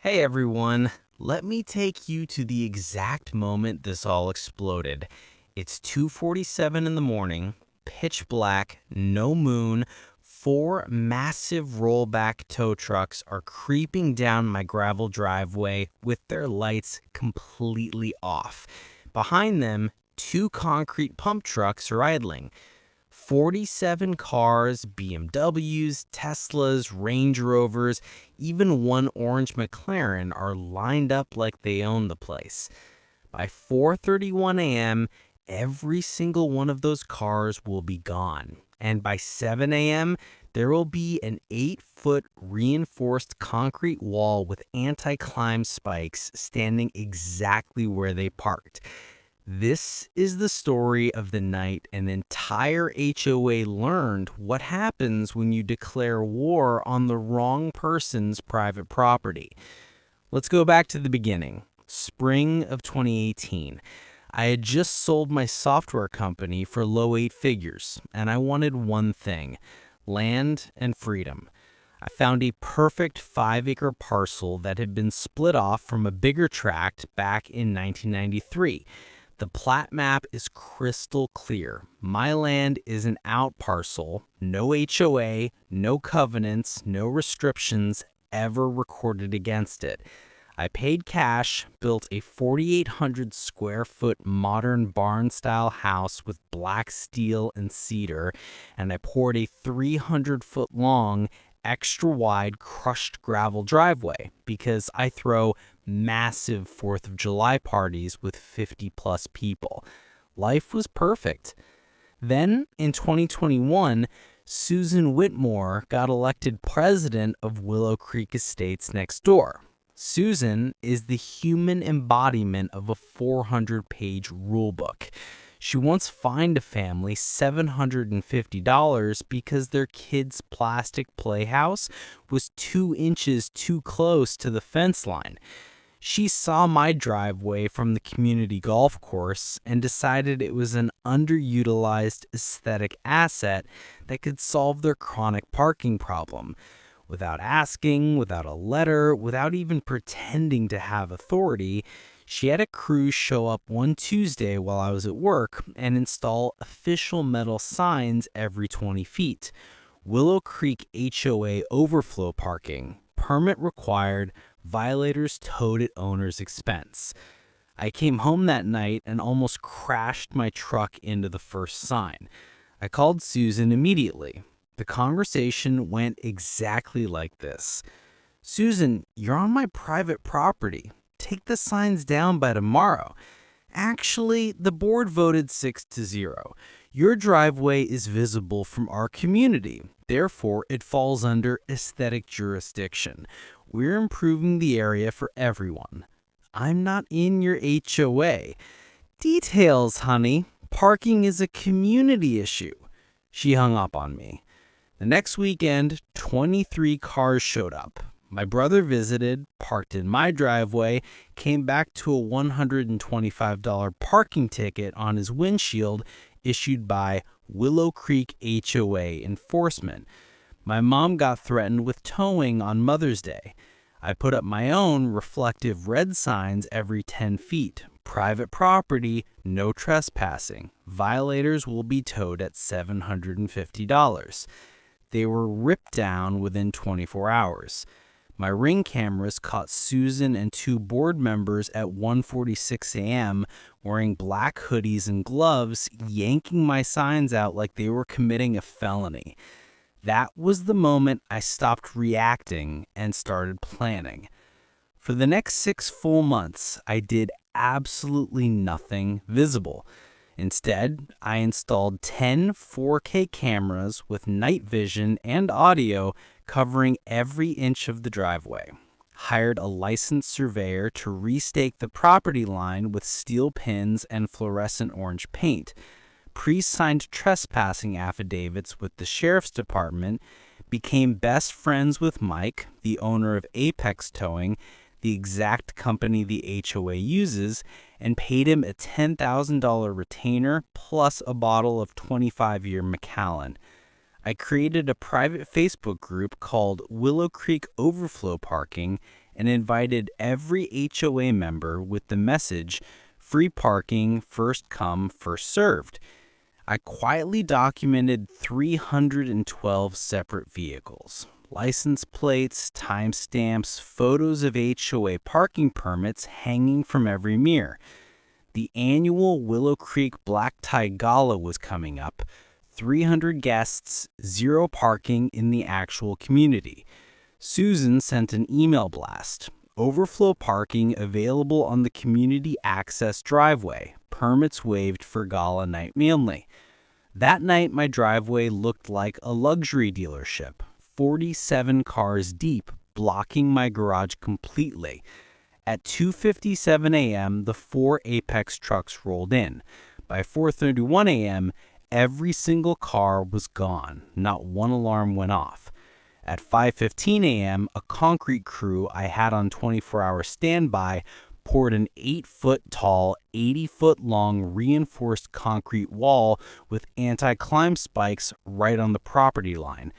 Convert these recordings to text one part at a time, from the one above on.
Hey everyone, let me take you to the exact moment this all exploded. It's 2:47 in the morning, pitch black, no moon. Four massive rollback tow trucks are creeping down my gravel driveway with their lights completely off. Behind them, two concrete pump trucks are idling. 47 cars, BMWs, Teslas, Range Rovers, even one orange McLaren are lined up like they own the place. By 4:31 a.m., every single one of those cars will be gone. And by 7 a.m., there will be an 8-foot reinforced concrete wall with anti-climb spikes standing exactly where they parked. This is the story of the night an entire HOA learned what happens when you declare war on the wrong person's private property. Let's go back to the beginning. Spring of 2018. I had just sold my software company for low 8 figures, and I wanted one thing: land and freedom. I found a perfect 5-acre parcel that had been split off from a bigger tract back in 1993. The plat map is crystal clear. My land is an out parcel, no HOA, no covenants, no restrictions ever recorded against it. I paid cash, built a 4,800 square foot modern barn style house with black steel and cedar, and I poured a 300-foot long, extra wide crushed gravel driveway because I throw massive 4th of July parties with 50 plus people. Life was perfect. Then in 2021, Susan Whitmore got elected president of Willow Creek Estates next door. Susan is the human embodiment of a 400-page rulebook. She once fined a family $750 because their kid's plastic playhouse was 2 inches too close to the fence line. She saw my driveway from the community golf course and decided it was an underutilized aesthetic asset that could solve their chronic parking problem. Without asking, without a letter, without even pretending to have authority, she had a crew show up one Tuesday while I was at work and install official metal signs every 20 feet. Willow Creek HOA overflow parking, permit required, violators towed at owner's expense. I came home that night and almost crashed my truck into the first sign. I called Susan immediately. The conversation went exactly like this. "Susan, you're on my private property. Take the signs down by tomorrow. Actually, the board voted 6-0. Your driveway is visible from our community. Therefore, it falls under aesthetic jurisdiction. We're improving the area for everyone. I'm not in your HOA. Details, honey. Parking is a community issue." She hung up on me. The next weekend, 23 cars showed up. My brother visited, parked in my driveway, came back to a $125 parking ticket on his windshield issued by Willow Creek HOA Enforcement. My mom got threatened with towing on Mother's Day. I put up my own reflective red signs every 10 feet. Private property, no trespassing. Violators will be towed at $750. They were ripped down within 24 hours. My Ring cameras caught Susan and 2 board members at 1:46 a.m. wearing black hoodies and gloves, yanking my signs out like they were committing a felony. That was the moment I stopped reacting and started planning. For the next 6 full months, I did absolutely nothing visible. Instead, I installed 10 4K cameras with night vision and audio covering every inch of the driveway. Hired a licensed surveyor to restake the property line with steel pins and fluorescent orange paint. Pre-signed trespassing affidavits with the sheriff's department, became best friends with Mike, the owner of Apex Towing, the exact company the HOA uses, and paid him a $10,000 retainer plus a bottle of 25-year Macallan. I created a private Facebook group called Willow Creek Overflow Parking and invited every HOA member with the message, "Free parking, first come, first served." I quietly documented 312 separate vehicles, license plates, timestamps, photos of HOA parking permits hanging from every mirror. The annual Willow Creek Black Tie Gala was coming up. 300 guests, 0 parking in the actual community. Susan sent an email blast. Overflow parking available on the community access driveway. Permits waived for Gala night only. That night, my driveway looked like a luxury dealership. 47 cars deep, blocking my garage completely. At 2:57 a.m., the 4 Apex trucks rolled in. By 4:31 a.m., every single car was gone. Not one alarm went off. At 5:15 a.m., a concrete crew I had on 24-hour standby poured an 8-foot-tall, 80-foot-long reinforced concrete wall with anti-climb spikes right on the property line.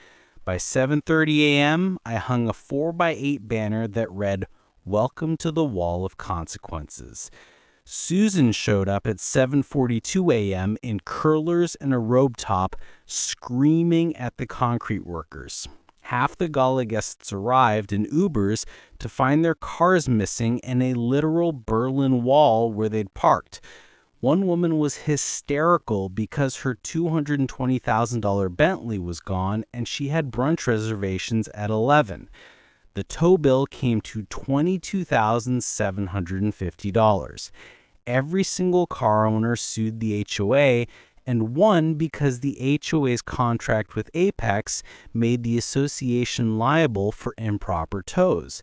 By 7:30 a.m., I hung a 4x8 banner that read, "Welcome to the Wall of Consequences." Susan showed up at 7:42 a.m. in curlers and a robe top, screaming at the concrete workers. Half the Gala guests arrived in Ubers to find their cars missing and a literal Berlin Wall where they'd parked. One woman was hysterical because her $220,000 Bentley was gone and she had brunch reservations at 11. The tow bill came to $22,750. Every single car owner sued the HOA and won because the HOA's contract with Apex made the association liable for improper tows.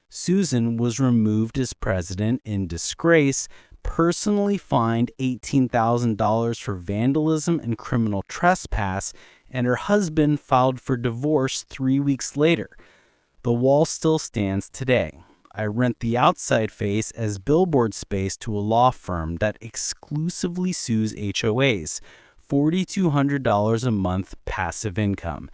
Susan was removed as president in disgrace, personally fined $18,000 for vandalism and criminal trespass, and her husband filed for divorce 3 weeks later. The wall still stands today. I rent the outside face as billboard space to a law firm that exclusively sues HOAs, $4,200 a month passive income.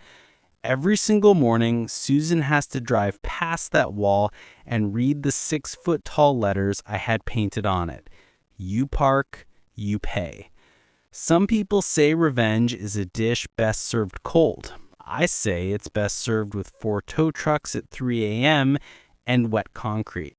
Every single morning, Susan has to drive past that wall and read the 6-foot-tall letters I had painted on it. You park, you pay. Some people say revenge is a dish best served cold. I say it's best served with 4 tow trucks at 3 a.m. and wet concrete.